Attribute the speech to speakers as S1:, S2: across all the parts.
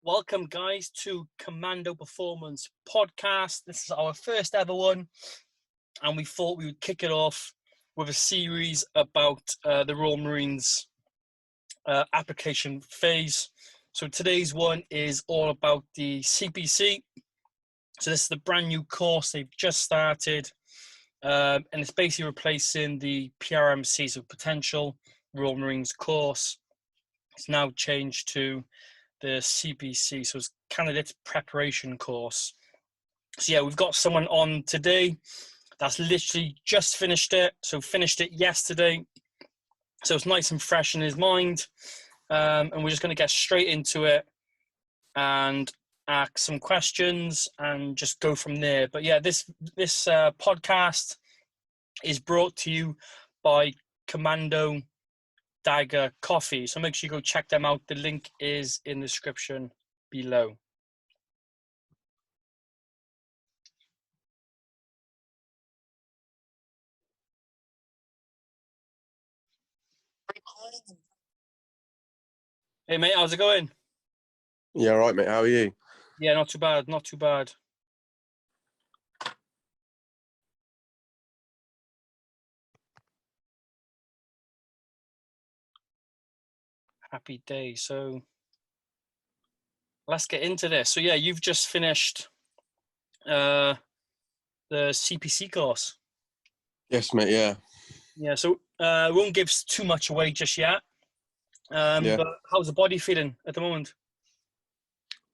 S1: Welcome, guys, to Commando Performance Podcast. This is our first ever one, and we thought we would kick it off with a series about the Royal Marines application phase. So today's one is all about the CPC. So this is the brand new course they've just started, and it's basically replacing the PRMC, so Potential Royal Marines course. It's now changed to the CPC, so it's Candidate Preparation Course. So yeah, we've got someone on today that's literally just finished it. So finished it yesterday. So it's nice and fresh in his mind. And we're just going to get straight into it and ask some questions and just go from there. But yeah, this podcast is brought to you by Commando Dagger Coffee. So make sure you go check them out. The link is in the description below. Hey mate, how's it going?
S2: Yeah, all right, mate. How are you?
S1: Yeah, not too bad, not too bad. Happy day. So let's get into this. So yeah, you've just finished the CPC course.
S2: Yes, mate. Yeah.
S1: Yeah, so we won't give too much away just yet. But how's the body feeling at the moment?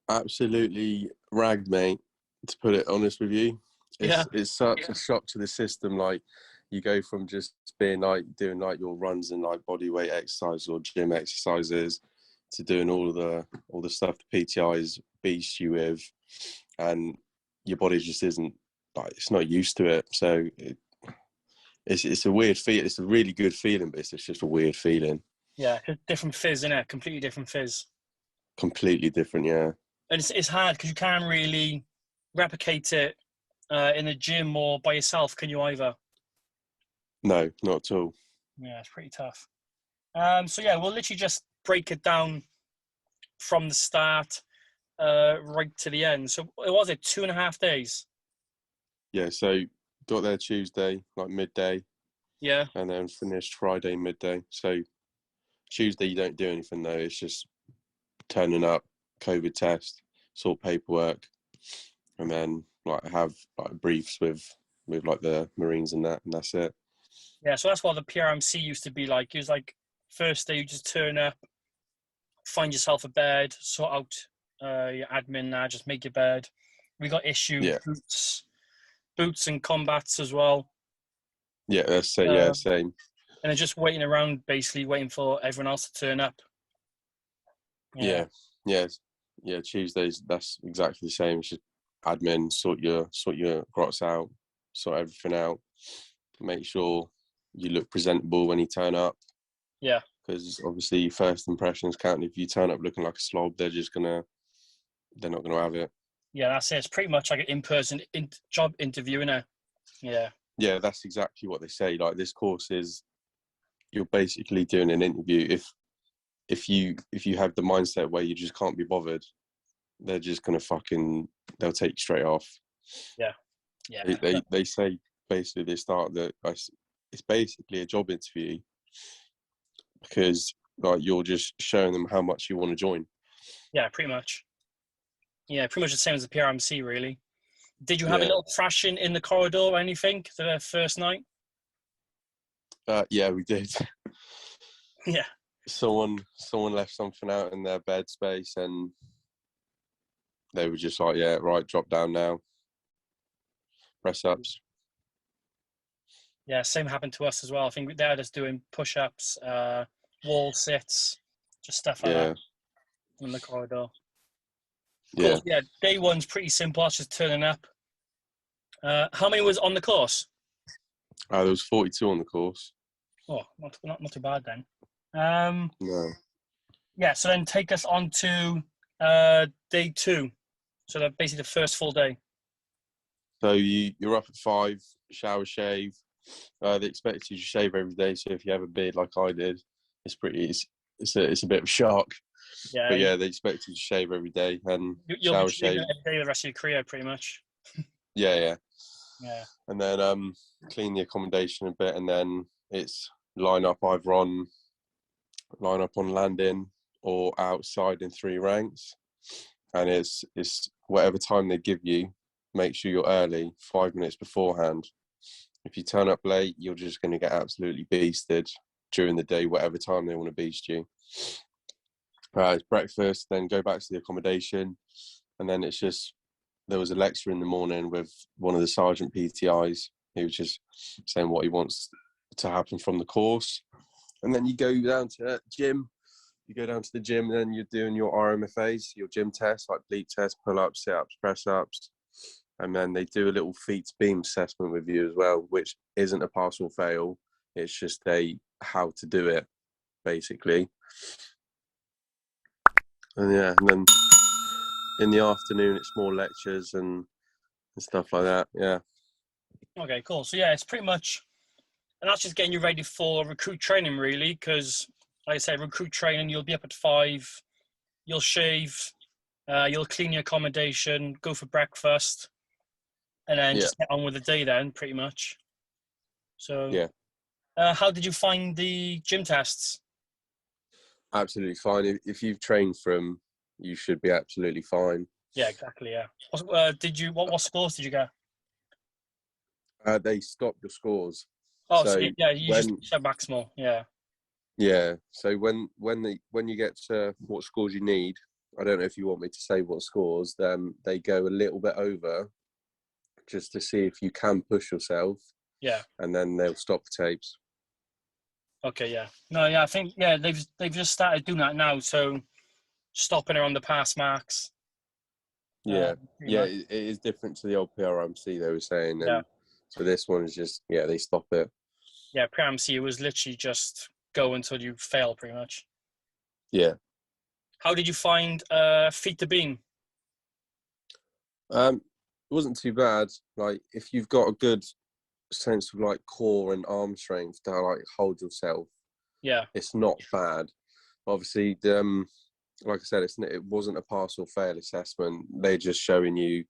S2: Absolutely ragged, mate. To put it honest with you, it's such a shock to the system. Like, you go from just being like doing like your runs and like body weight exercise or gym exercises to doing all the stuff the PTIs beast you with, and your body just isn't like, it's not used to it. So it's a weird feel. It's a really good feeling, but it's just a weird feeling.
S1: Yeah, different fizz, isn't it? Completely different fizz.
S2: Completely different, yeah.
S1: And it's hard because you can't really replicate it in the gym or by yourself, can you either?
S2: No, not at all.
S1: Yeah, it's pretty tough. So yeah, we'll literally just break it down from the start right to the end. So it was 2.5 days?
S2: Yeah, so got there Tuesday, like midday.
S1: Yeah.
S2: And then finished Friday midday. So Tuesday you don't do anything though. It's just turning up, COVID test, sort paperwork, and then like have like briefs with like the Marines and that's it.
S1: Yeah, so that's what the PRMC used to be like. It was like first day you just turn up, find yourself a bed, sort out your admin, just make your bed. We got issued boots and combats as well.
S2: Yeah, that's it. Yeah, same.
S1: And then just waiting around, basically waiting for everyone else to turn up.
S2: Yeah. Tuesdays, that's exactly the same. It's just admin, sort your grots out, sort everything out, make sure you look presentable when you turn up.
S1: Yeah.
S2: Because obviously first impressions count. If you turn up looking like a slob, they're not gonna have it.
S1: Yeah, that's it. It's pretty much like an in-person job interview, innit? Yeah.
S2: Yeah, that's exactly what they say. Like, this course is, you're basically doing an interview. If you have the mindset where you just can't be bothered, they're just gonna they'll take you straight off.
S1: Yeah.
S2: They say basically they start that it's basically a job interview, because like you're just showing them how much you want to join.
S1: Yeah, pretty much. Yeah, pretty much the same as the PRMC, really. Did you have a little thrashing in the corridor or anything the first night?
S2: Yeah, we did.
S1: Yeah.
S2: Someone left something out in their bed space, and they were just like, "Yeah, right, drop down now. Press ups."
S1: Yeah, same happened to us as well. I think they had us doing push-ups, wall sits, just stuff like that in the corridor.
S2: Yeah.
S1: Course, yeah, day one's pretty simple. That's just turning up. How many was on the course?
S2: There was 42 on the course.
S1: Oh, not too bad then.
S2: No.
S1: Yeah, so then take us on to day two. So that's basically the first full day.
S2: So you're up at 5, shower, shave. They expect you to shave every day. So if you have a beard like I did, it's a bit of a shock.
S1: Yeah,
S2: But yeah, they expect you to shave every day and
S1: you'll be
S2: shower
S1: shaving
S2: shave.
S1: every day the rest of your career, pretty much.
S2: Yeah.
S1: Yeah.
S2: And then clean the accommodation a bit, and then it's line up on landing or outside in 3 ranks. And it's whatever time they give you, make sure you're early, 5 minutes beforehand. If you turn up late, you're just going to get absolutely beasted during the day, whatever time they want to beast you. It's breakfast, then go back to the accommodation, and then it's just, there was a lecture in the morning with one of the sergeant PTIs. He was just saying what he wants to happen from the course. And then you go down to gym. You go down to the gym, and then you're doing your RMFAs, your gym tests, like bleep tests, pull-ups, sit-ups, press-ups. And then they do a little feet to beam assessment with you as well, which isn't a pass or fail. It's just how to do it, basically. And yeah, and then in the afternoon, it's more lectures and stuff like that. Yeah.
S1: Okay, cool. So yeah, it's pretty much, and that's just getting you ready for recruit training, really, because like I said, recruit training, you'll be up at 5, you'll shave, you'll clean your accommodation, go for breakfast, and then just get on with the day then, pretty much. So
S2: Yeah.
S1: How did you find the gym tests?
S2: Absolutely fine. If you've trained for them, you should be absolutely fine.
S1: Yeah, exactly. Yeah. What scores did you get?
S2: They stop your scores.
S1: Oh,
S2: So
S1: yeah, you just set maximal. Yeah.
S2: Yeah. So when you get to what scores you need, I don't know if you want me to say what scores, then they go a little bit over just to see if you can push yourself.
S1: Yeah.
S2: And then they'll stop the tapes.
S1: Okay. Yeah. No. Yeah. I think they've just started doing that now. So stopping around the pass marks.
S2: Yeah.
S1: Much.
S2: It is different to the old PRMC, they were saying. And
S1: Yeah.
S2: so this one is just, they stop it.
S1: Yeah. PRMC was literally just go until you fail, pretty much.
S2: Yeah.
S1: How did you find feet to beam?
S2: It wasn't too bad. Like, if you've got a good sense of like core and arm strength to like hold yourself, it's not bad. Obviously, like I said, it wasn't a pass or fail assessment. They're just showing you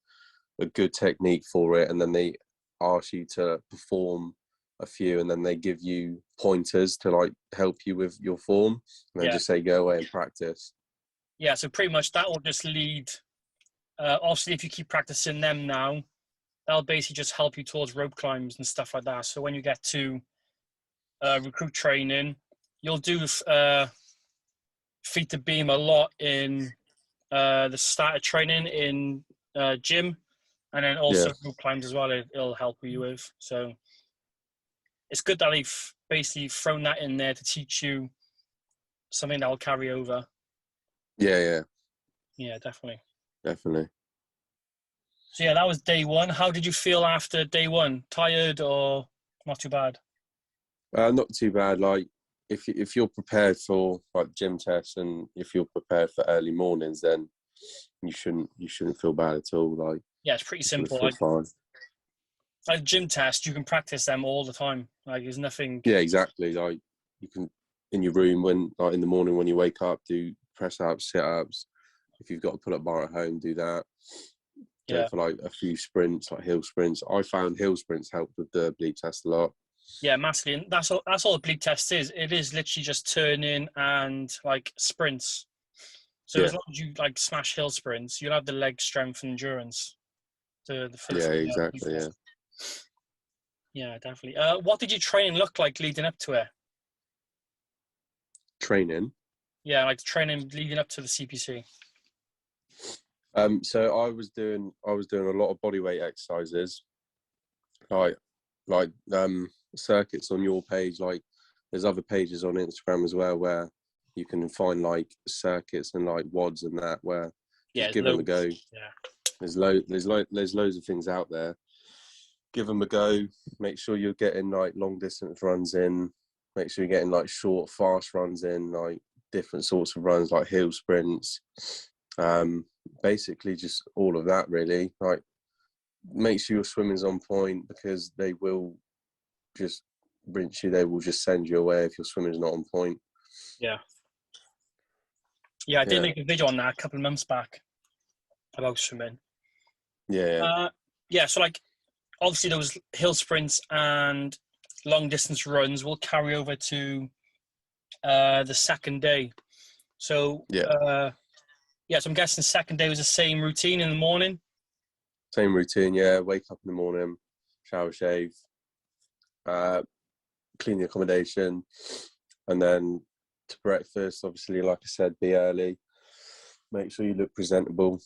S2: a good technique for it, and then they ask you to perform a few, and then they give you pointers to like help you with your form, and they just say go away and practice.
S1: Yeah, so pretty much that will just lead. Obviously, if you keep practicing them now, that'll basically just help you towards rope climbs and stuff like that. So when you get to recruit training, you'll do feet to beam a lot in the starter training in gym, and then also rope climbs as well. It'll help you with. So it's good that they've basically thrown that in there to teach you something that will carry over.
S2: Yeah,
S1: definitely. So yeah, that was day 1. How did you feel after day 1? Tired or not too bad?
S2: Not too bad. Like if you're prepared for like gym tests, and if you're prepared for early mornings, then you shouldn't feel bad at all. Like,
S1: yeah, it's pretty simple. Like gym tests, you can practice them all the time. Like there's nothing.
S2: Yeah, exactly. Like you can in your room like in the morning when you wake up, do press ups, sit ups. If you've got a pull up bar at home, do that. Go for like a few sprints, like hill sprints. I found hill sprints helped with the bleep test a lot.
S1: Yeah, massively. And that's all the bleep test is. It is literally just turning and like sprints. So as long as you like smash hill sprints, you'll have the leg strength and endurance.
S2: Exactly.
S1: Yeah, definitely. What did your training look like leading up to it?
S2: Training?
S1: Yeah, like training leading up to the CPC.
S2: So I was doing a lot of bodyweight exercises, like circuits on your page. Like there's other pages on Instagram as well where you can find like circuits and like WODs and that, where just give them a go.
S1: Yeah,
S2: there's loads of things out there. Give them a go. Make sure you're getting like long distance runs in. Make sure you're getting like short, fast runs in, like different sorts of runs, like hill sprints. Basically just all of that really. Like make sure your swimming's on point, because they will just rinse you. They will just send you away if your swimming's not on point.
S1: Yeah. Yeah, I did
S2: Yeah,
S1: make a video on that a couple of months back about swimming.
S2: yeah,
S1: Yeah, so like obviously those hill sprints and long distance runs will carry over to the second day. So
S2: yeah.
S1: yeah, so I'm guessing second day was the same routine in the morning.
S2: Same routine. Yeah, wake up in the morning, shower, shave, clean the accommodation, and then to breakfast. Obviously, like I said, be early. Make sure you look presentable,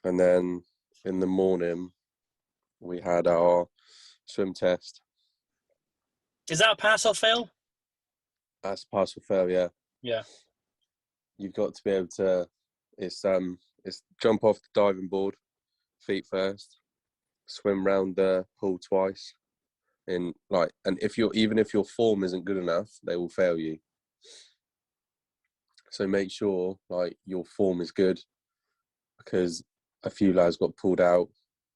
S2: and then in the morning we had our swim test.
S1: Is that a pass or fail?
S2: That's pass or fail. Yeah,
S1: Yeah.
S2: you've got to be able to. It's jump off the diving board, feet first, swim round the pool twice. And if your form isn't good enough, they will fail you. So make sure like your form is good, because a few lads got pulled out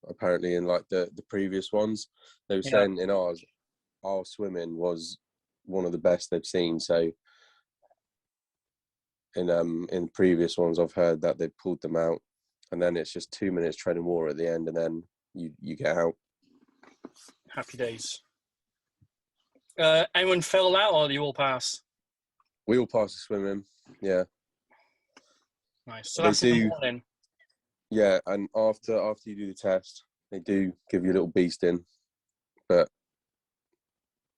S2: apparently in like the previous ones. They were
S1: Yeah.
S2: saying in ours, our swimming was one of the best they've seen. So in previous ones, I've heard that they pulled them out, and then it's just 2 minutes treading water at the end, and then you get out.
S1: Happy days. Anyone fail out, or do you all pass?
S2: We all pass the swimming, yeah.
S1: Nice. So
S2: They
S1: that's in the
S2: do,
S1: morning.
S2: yeah. And after you do the test, they do give you a little beast in. But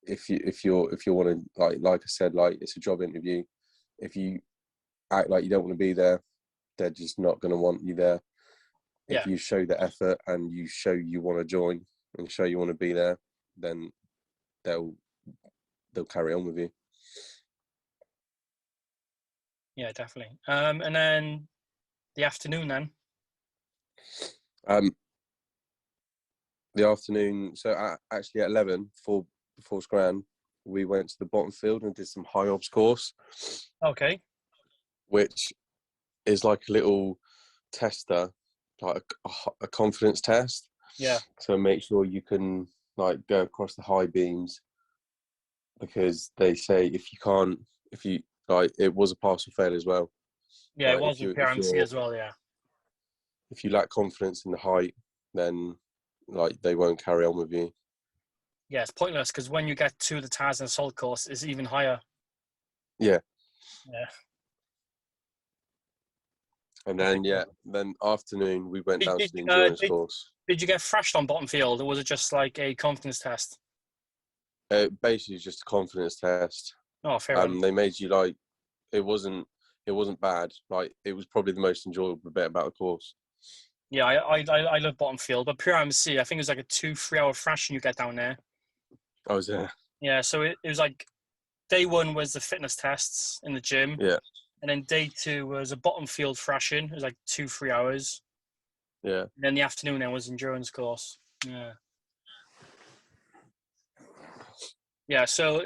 S2: if you want to, like I said, like it's a job interview. If you act like you don't want to be there, they're just not going to want you there.
S1: Yeah.
S2: If you show the effort and you show you want to join and show you want to be there, then they'll carry on with you.
S1: Yeah, definitely. And then the afternoon then.
S2: The afternoon. So actually at 11 before Scran, we went to the bottom field and did some high obs course.
S1: Okay.
S2: Which is like a little tester, like a confidence test.
S1: Yeah.
S2: So make sure you can like go across the high beams, because they say if you like, it was a pass or fail as well.
S1: Yeah, it
S2: Like
S1: was in PRMC as well. Yeah.
S2: if you lack confidence in the height, then like they won't carry on with you.
S1: Yeah, it's pointless because when you get to the Taz and Assault course, it's even higher.
S2: Yeah.
S1: Yeah.
S2: And
S1: Okay,
S2: then
S1: cool.
S2: then afternoon we went
S1: Did,
S2: down to
S1: did,
S2: the
S1: uh,
S2: endurance
S1: did,
S2: course.
S1: did you get thrashed on bottom field, or was it just like a confidence test?
S2: Basically just a confidence test.
S1: Oh, fair enough.
S2: They made you like, it wasn't bad. Like it was probably the most enjoyable bit about the course.
S1: Yeah, I love bottom field, but PRMC, I think it was like a 2-3 hour thrashing you get down there.
S2: I was there.
S1: Yeah, so it was like day one was the fitness tests in the gym.
S2: Yeah.
S1: And then day two was a bottom field thrashing. It was like 2-3 hours.
S2: Yeah.
S1: And then the afternoon then was endurance course. Yeah. Yeah, so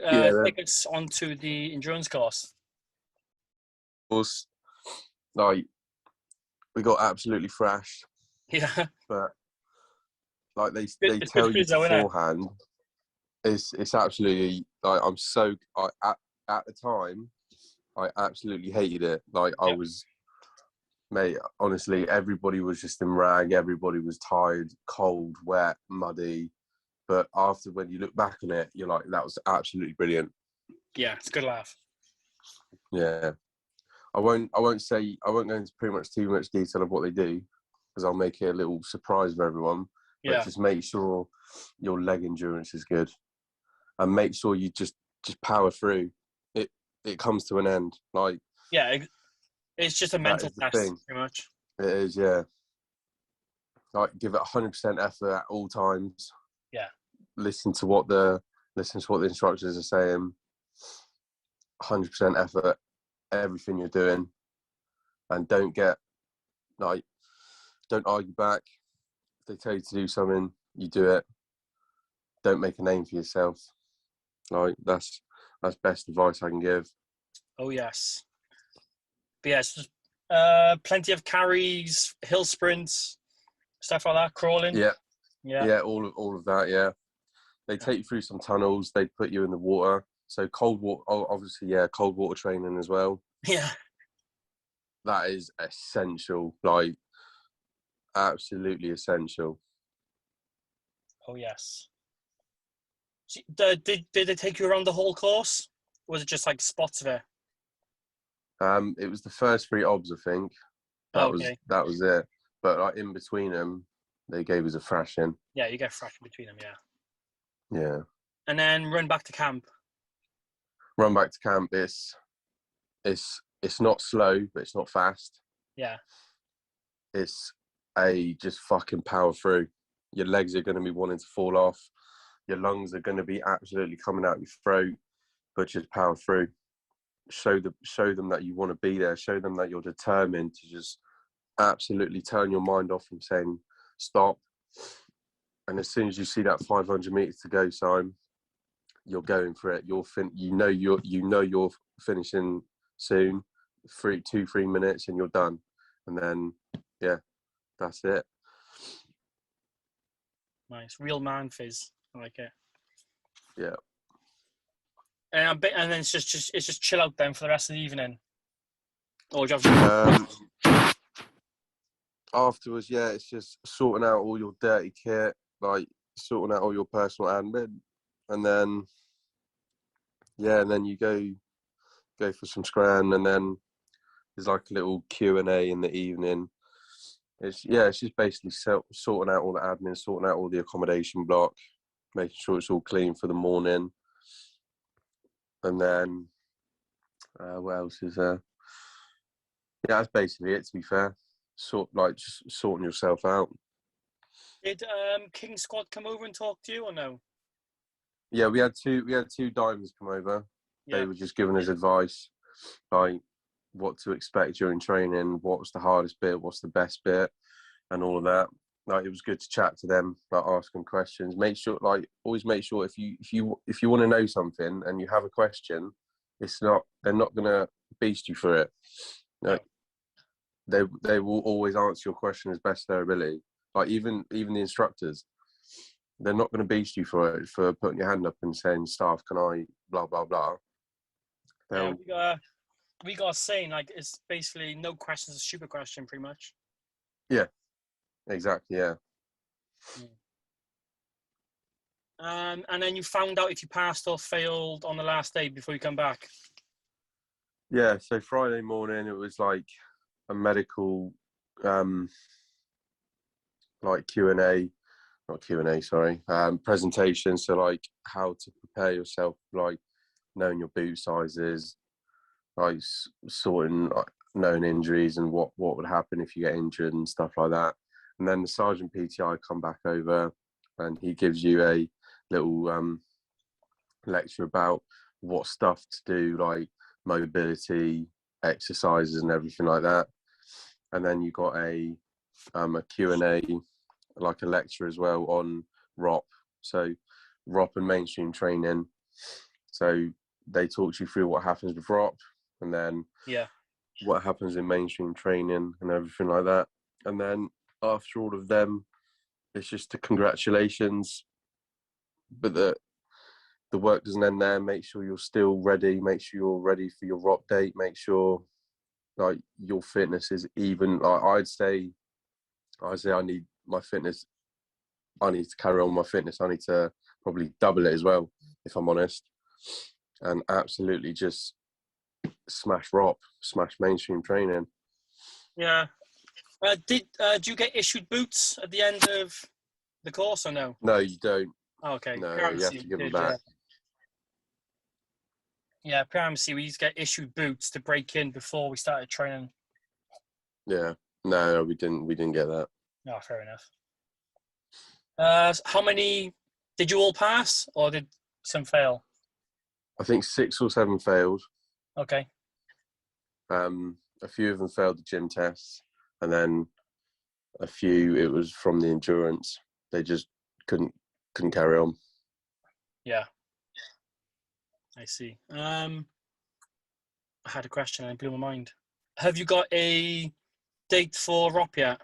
S1: take us on to the endurance course.
S2: Course, like we got absolutely thrashed.
S1: Yeah.
S2: But like they
S1: It's
S2: tell
S1: good
S2: you
S1: though, isn't it?
S2: beforehand, it's absolutely like at the time I absolutely hated it. Like I was, mate, honestly, everybody was just in rag, everybody was tired, cold, wet, muddy. But after, when you look back on it, you're like, that was absolutely brilliant.
S1: Yeah, it's a good laugh.
S2: Yeah. I won't go into pretty much too much detail of what they do, because I'll make it a little surprise for everyone. But
S1: Yeah.
S2: just make sure your leg endurance is good, and make sure you just power through. It comes to an end. Like,
S1: Yeah, it's just a mental test, pretty much.
S2: It is, yeah. Like, give it 100% effort at all times.
S1: Yeah.
S2: Listen to what the instructors are saying. 100% effort, everything you're doing, and don't argue back. If they tell you to do something, you do it. Don't make a name for yourself. Like, that's best advice I can give.
S1: Oh yes. But yeah, it's just plenty of carries, hill sprints, stuff like that, crawling.
S2: Yeah, all of that. Yeah, they take you through some tunnels. They put you in the water. So cold water, obviously, yeah, cold water training as well.
S1: Yeah.
S2: that is essential, like absolutely essential.
S1: Oh yes. So, did they take you around the whole course? Or was it just like spots of it?
S2: It was the first 3 obs, I think.
S1: Okay.
S2: That was it. But like in between them, they gave us a thrashing.
S1: Yeah, you get fresh in between them, yeah.
S2: Yeah.
S1: And then run back to camp.
S2: Run back to camp. It's not slow, but it's not fast.
S1: Yeah.
S2: It's a just fucking power through. Your legs are going to be wanting to fall off. Your lungs are going to be absolutely coming out your throat, but just power through. Show them that you want to be there. Show them that you're determined to just absolutely turn your mind off from saying stop. And as soon as you see that 500 meters to go sign, you're going for it. You know you're finishing soon. 3 minutes and you're done. And then yeah, that's it.
S1: Nice. Real man fizz. I like it.
S2: Yeah.
S1: And then it's just chill out then for the rest of the evening. Or do you have
S2: Afterwards, yeah, it's just sorting out all your dirty kit, like sorting out all your personal admin, and then you go for some scran, and then there's like a little Q&A in the evening. It's just basically sorting out all the admin, sorting out all the accommodation block, making sure it's all clean for the morning, and then what else is there? Yeah, that's basically it. To be fair, just sorting yourself out.
S1: Did King Squad come over and talk to you or no?
S2: Yeah, we had two divers come over.
S1: Yeah.
S2: They were just giving us advice, like what to expect during training, what's the hardest bit, what's the best bit, and all of that. Like it was good to chat to them, like ask them questions. Always make sure if you want to know something and you have a question, they're not gonna beast you for it. Like, they will always answer your question as best their ability. Like even the instructors, they're not going to beast you for it, for putting your hand up and saying, "Staff, can I?" Blah blah blah.
S1: Yeah, we got a saying like it's basically no question's a stupid question, pretty much.
S2: Yeah, exactly. Yeah.
S1: And then you found out if you passed or failed on the last day before you come back.
S2: Yeah. So Friday morning, it was like a medical, like Q&A, not Q&A, sorry, presentation. So like how to prepare yourself, like knowing your boot sizes, like sorting known injuries and what would happen if you get injured and stuff like that. And then the Sergeant PTI come back over and he gives you a little lecture about what stuff to do, like mobility, exercises and everything like that. And then you got a Q&A, like a lecture as well on ROP. So ROP and mainstream training. So they talked you through what happens with ROP and then what happens in mainstream training and everything like that. And then after all of them, it's just the congratulations. But the work doesn't end there. Make sure you're still ready. Make sure you're ready for your ROP date. Make sure like your fitness is even. Like I'd say I need my fitness. I need to carry on my fitness. I need to probably double it as well, if I'm honest. And absolutely just smash ROP, smash mainstream training.
S1: Yeah. Do you get issued boots at the end of the course or no?
S2: No, you don't.
S1: Oh, okay.
S2: No,
S1: PRMC,
S2: you have to give them back.
S1: Yeah, PRMC, we used to get issued boots to break in before we started training.
S2: Yeah. No, we didn't get that.
S1: No, fair enough. How many did you all pass or did some fail?
S2: I think 6 or 7 failed.
S1: Okay.
S2: A few of them failed the gym tests, and then a few it was from the endurance. They just couldn't carry on.
S1: Yeah. I see. I had a question and it blew my mind. Have you got a date for ROP yet?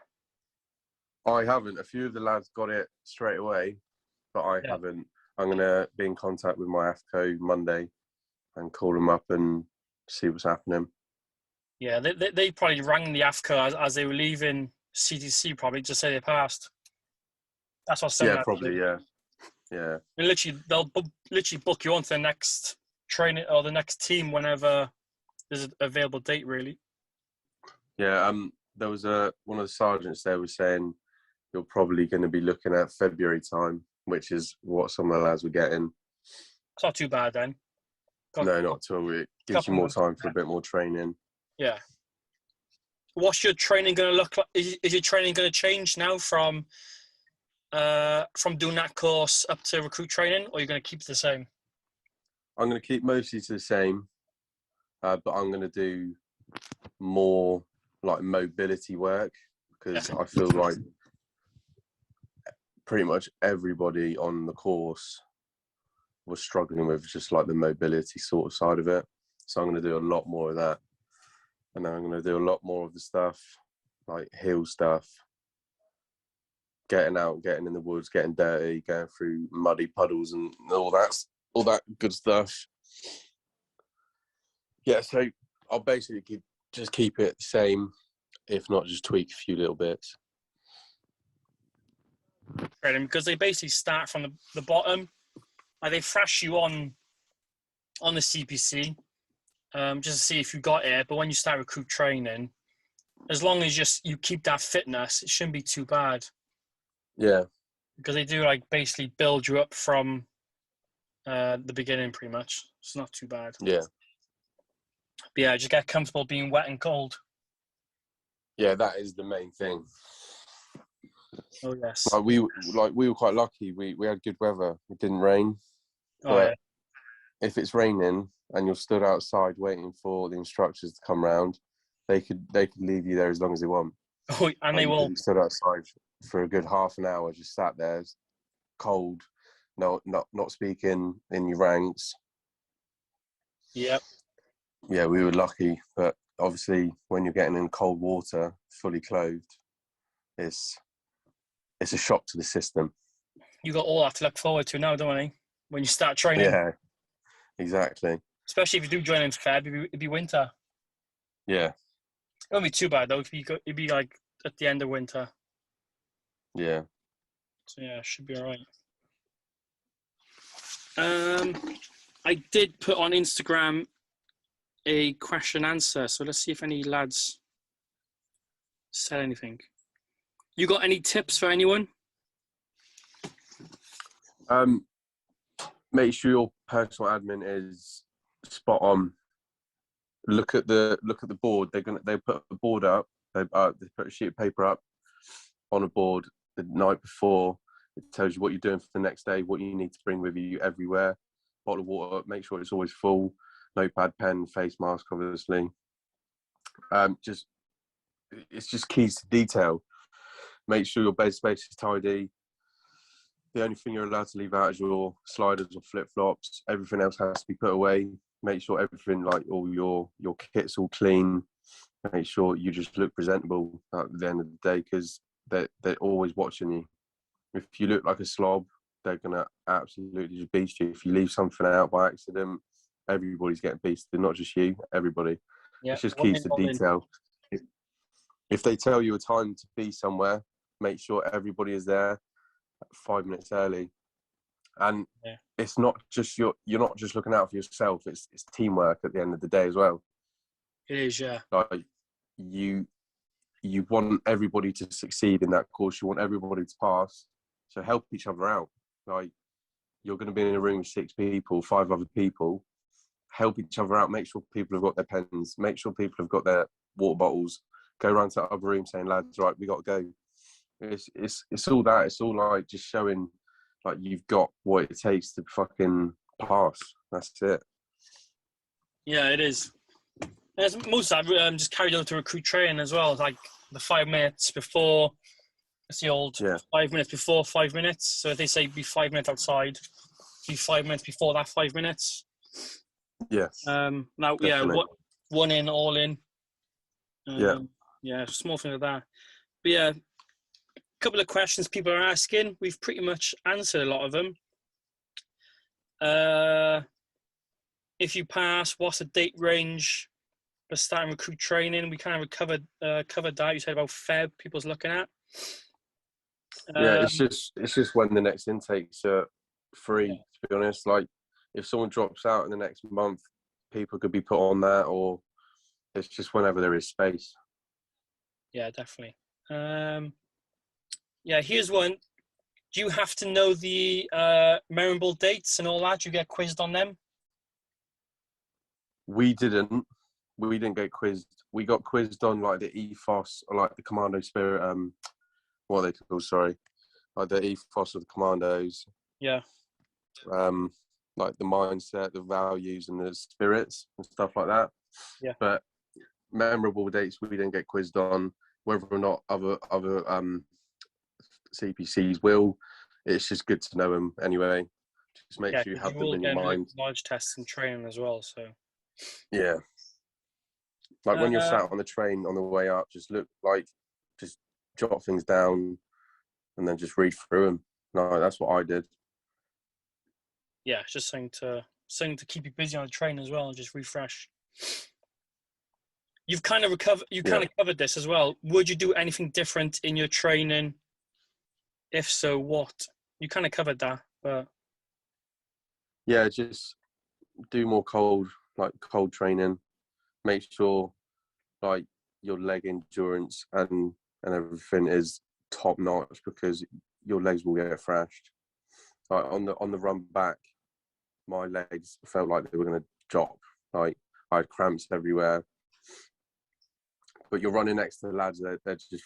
S2: I haven't. A few of the lads got it straight away, but I haven't. I'm going to be in contact with my AFCO Monday and call them up and see what's happening.
S1: Yeah, they probably rang the AFCA as they were leaving CTC, probably to say they passed. That's what someone
S2: Yeah,
S1: had to
S2: probably.
S1: do.
S2: Yeah, yeah,
S1: And literally, they'll literally book you on to the next training or the next team whenever there's an available date, really.
S2: yeah. There was one of the sergeants there was saying you're probably going to be looking at February time, which is what some of the lads were getting.
S1: It's not too bad then.
S2: No, not at all. It gives you
S1: Couple
S2: more
S1: months.
S2: time for a bit more training.
S1: Yeah. What's your training going to look like? Is your training going to change now from doing that course up to recruit training, or are you going to keep it the same?
S2: I'm going to keep mostly to the same, but I'm going to do more like mobility work because I feel like pretty much everybody on the course was struggling with just like the mobility sort of side of it. So I'm going to do a lot more of that. And then I'm going to do a lot more of the stuff, like hill stuff, getting out, getting in the woods, getting dirty, going through muddy puddles and all that good stuff. Yeah, so I'll basically just keep it the same, if not just tweak a few little bits.
S1: Because they basically start from the bottom. Like they thrash you on the CPC just to see if you got it. But when you start recruit training, as long as you keep that fitness, it shouldn't be too bad.
S2: Yeah.
S1: Because they do like basically build you up from the beginning pretty much. It's not too bad.
S2: Yeah.
S1: But yeah, just get comfortable being wet and cold.
S2: Yeah, that is the main thing.
S1: Oh yes.
S2: We were quite lucky. We had good weather. It didn't rain. But if it's raining and you're stood outside waiting for the instructors to come round, they could leave you there as long as they want.
S1: Oh, and they will.
S2: You stood outside for a good half an hour, just sat there, cold, not speaking in your ranks.
S1: Yep.
S2: Yeah, we were lucky, but obviously when you're getting in cold water, fully clothed, it's a shock to the system.
S1: You got all that to look forward to now, don't you? When you start training.
S2: Yeah, exactly.
S1: Especially if you do join in Feb, it'd be winter.
S2: Yeah.
S1: It won't be too bad though. It'd be like at the end of winter.
S2: Yeah.
S1: So yeah, should be alright. I did put on Instagram a question answer, so let's see if any lads said anything. You got any tips for anyone?
S2: Make sure your personal admin is spot on. Look at the board. They put a board up. They put a sheet of paper up on a board the night before. It tells you what you're doing for the next day, what you need to bring with you everywhere. Bottle of water. Make sure it's always full. Notepad, pen, face mask, obviously. It's just keys to detail. Make sure your bed space is tidy. The only thing you're allowed to leave out is your sliders or flip-flops. Everything else has to be put away. Make sure everything, like all your kit's all clean. Make sure you just look presentable at the end of the day, because they're always watching you. If you look like a slob, they're going to absolutely just beast you. If you leave something out by accident, everybody's getting beasted, not just you, everybody.
S1: Yeah,
S2: it's just keys to detail. If they tell you a time to be somewhere, make sure everybody is there 5 minutes early. And it's not just you're not just looking out for yourself, it's teamwork at the end of the day as well.
S1: It is, yeah.
S2: Like you want everybody to succeed in that course, you want everybody to pass, so help each other out. Like, you're going to be in a room with 6 people, 5 other people, help each other out. Make sure people have got their pens, make sure people have got their water bottles. Go around to that other room saying, lads, right, we got to go. It's all that. It's all like just showing like you've got what it takes to fucking pass. That's it.
S1: Yeah, it is. As most of that just carried over to recruit training as well. Like the 5 minutes before, it's the old 5 minutes before 5 minutes. So if they say be 5 minutes outside, be 5 minutes before that 5 minutes.
S2: Yes.
S1: Now, definitely. Yeah, one in, all in. Yeah, small thing like that. But yeah, a couple of questions people are asking. We've pretty much answered a lot of them. If you pass, what's the date range the starting recruit training. We kind of covered that. You said about Feb, people's looking at.
S2: Yeah, it's just when the next intakes are free.
S1: Yeah.
S2: To be honest, like if someone drops out in the next month, people could be put on that, or it's just whenever there is space.
S1: Yeah, definitely. Yeah, here's one. Do you have to know the memorable dates and all that? Do you get quizzed on them?
S2: We didn't get quizzed. We got quizzed on like the ethos or like the commando spirit. What are they called? Sorry, like the ethos of the commandos.
S1: Yeah.
S2: Like the mindset, the values, and the spirits and stuff like that.
S1: Yeah.
S2: But memorable dates we didn't get quizzed on. Whether or not other CPCs will, it's just good to know them anyway. Just make sure you have them in your mind.
S1: Knowledge tests and training as well. So
S2: yeah, like when you're sat on the train on the way up, just jot things down and then just read through them. No, that's what I did.
S1: Yeah, it's just something to keep you busy on the train as well and just refresh. You've kind of covered this as well. Would you do anything different in your training? If so, what? You kind of covered that, but
S2: yeah, just do more cold training. Make sure like your leg endurance and everything is top notch, because your legs will get thrashed. Like on the run back, my legs felt like they were going to drop. Like I had cramps everywhere. But you're running next to the lads, they're just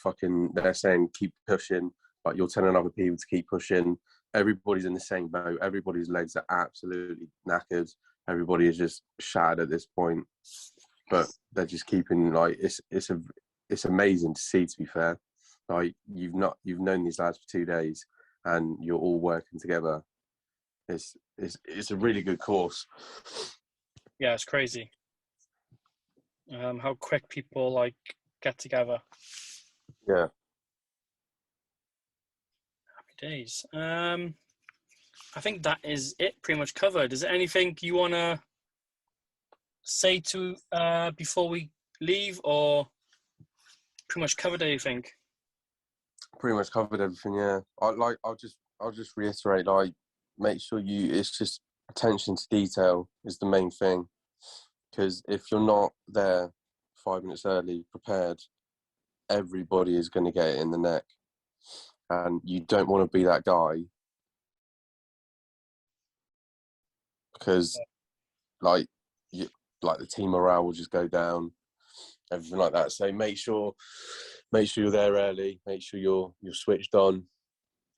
S2: they're saying keep pushing. Like you're telling other people to keep pushing. Everybody's in the same boat. Everybody's legs are absolutely knackered. Everybody is just shattered at this point. But they're just keeping like it's amazing to see, to be fair. Like you've known these lads for 2 days and you're all working together. It's a really good course.
S1: Yeah, it's crazy. How quick people like get together.
S2: Yeah.
S1: Happy days. I think that is it, pretty much covered. Is there anything you want to say to before we leave, or pretty much covered everything?
S2: Pretty much covered everything, yeah. I'll just reiterate, like, make sure it's just attention to detail is the main thing. Because if you're not there 5 minutes early, prepared, everybody is going to get it in the neck. And you don't want to be that guy. Because, like the team morale will just go down, everything like that. So make sure you're there early. Make sure you're switched on,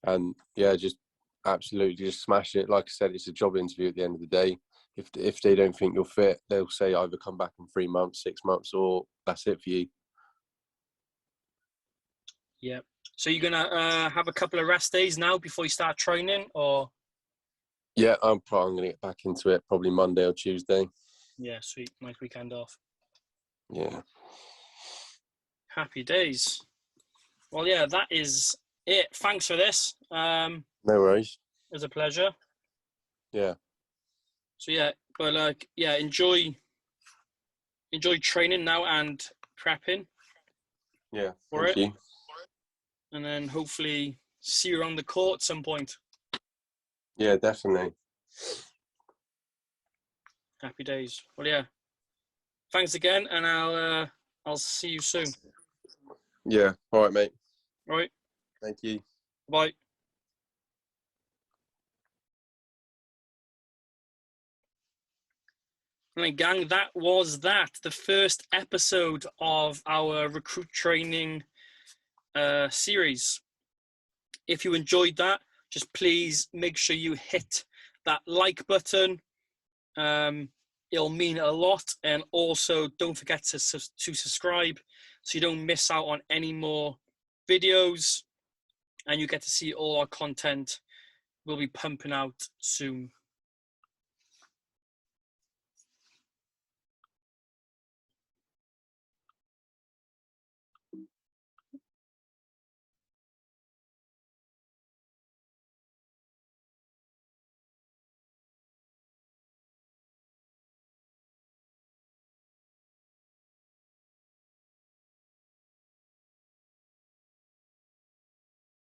S2: and yeah, just absolutely just smash it. Like I said, it's a job interview at the end of the day. If they don't think you're fit, they'll say either come back in 3 months, 6 months, or that's it for you.
S1: Yeah. So you're gonna have a couple of rest days now before you start training, or?
S2: Yeah, I'm going to get back into it probably Monday or Tuesday.
S1: Yeah, sweet. Nice weekend off.
S2: Yeah.
S1: Happy days. Well, yeah, that is it. Thanks for this.
S2: No worries.
S1: It was a pleasure.
S2: Yeah.
S1: So yeah, but enjoy training now and prepping.
S2: Yeah.
S1: Thank
S2: you.
S1: And then hopefully see you around the court at some point.
S2: Yeah, definitely.
S1: Happy days. Well, yeah. Thanks again, and I'll see you soon.
S2: Yeah. All right, mate.
S1: All right.
S2: Thank you.
S1: Bye. Right, gang, that was the first episode of our recruit training series. If you enjoyed that, just please make sure you hit that like button. It'll mean a lot, and also don't forget to subscribe so you don't miss out on any more videos, and you get to see all our content we'll be pumping out soon.